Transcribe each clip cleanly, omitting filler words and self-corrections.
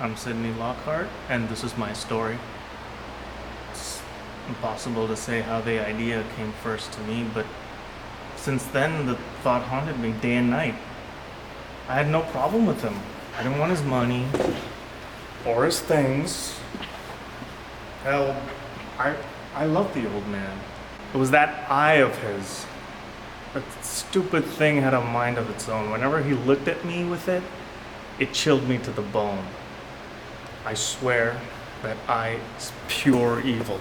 I'm Sydney Lockhart, and this is my story. It's impossible to say how the idea came first to me, but since then the thought haunted me day and night. I had no problem with him. I didn't want his money or his things. Hell, I love the old man. It was that eye of his. That stupid thing had a mind of its own. Whenever he looked at me with it, it chilled me to the bone. I swear that eye is pure evil.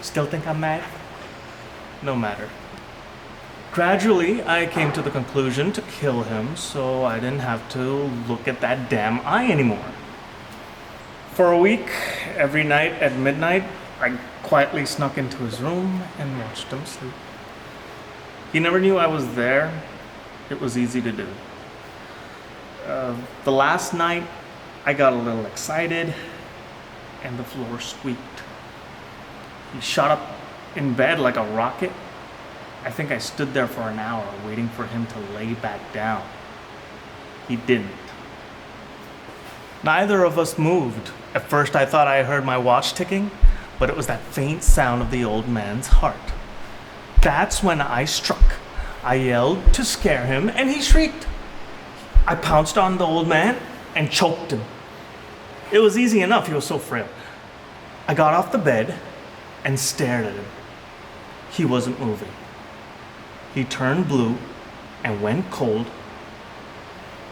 Still think I'm mad? No matter. Gradually, I came to the conclusion to kill him so I didn't have to look at that damn eye anymore. For a week, every night at midnight, I quietly snuck into his room and watched him sleep. He never knew I was there. It was easy to do. The last night, I got a little excited and the floor squeaked. He shot up in bed like a rocket. I think I stood there for an hour waiting for him to lay back down. He didn't. Neither of us moved. At first I thought I heard my watch ticking, but it was that faint sound of the old man's heart. That's when I struck. I yelled to scare him, and he shrieked. I pounced on the old man and choked him. It was easy enough, he was so frail. I got off the bed and stared at him. He wasn't moving. He turned blue and went cold.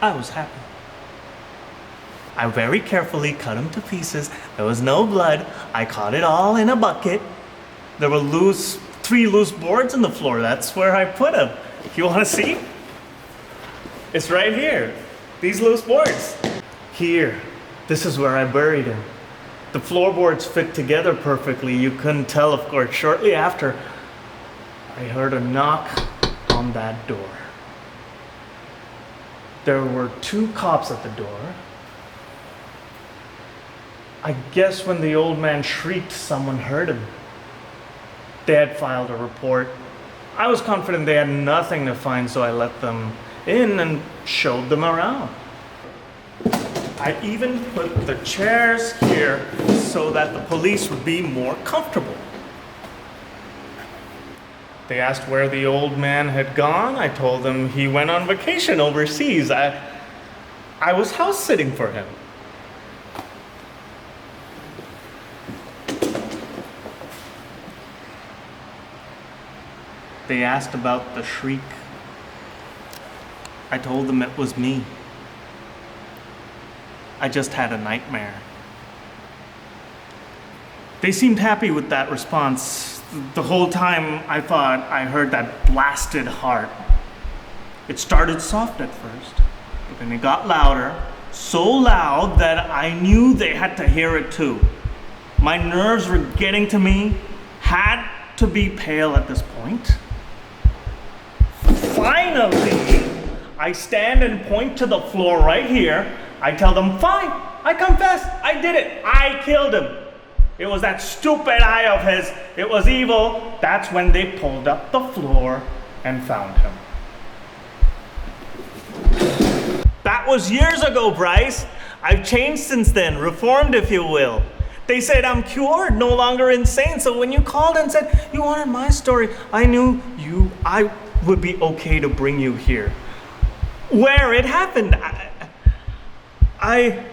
I was happy. I very carefully cut him to pieces. There was no blood. I caught it all in a bucket. There were three loose boards on the floor. That's where I put him. You want to see? It's right here. These loose boards. Here. This is where I buried him. The floorboards fit together perfectly. You couldn't tell, of course. Shortly after, I heard a knock on that door. There were 2 cops at the door. I guess when the old man shrieked, someone heard him. They had filed a report. I was confident they had nothing to find, so I let them in and showed them around. I even put the chairs here so that the police would be more comfortable. They asked where the old man had gone. I told them he went on vacation overseas. I was house sitting for him. They asked about the shriek. I told them it was me. I just had a nightmare. They seemed happy with that response. The whole time I thought I heard that blasted heart. It started soft at first, but then it got louder, so loud that I knew they had to hear it too. My nerves were getting to me, had to be pale at this point. Finally, I stand and point to the floor right here. I tell them, fine, I confess, I did it. I killed him. It was that stupid eye of his. It was evil. That's when they pulled up the floor and found him. That was years ago, Bryce. I've changed since then, reformed if you will. They said I'm cured, no longer insane. So when you called and said you wanted my story, I knew I would be okay to bring you here. Where it happened, I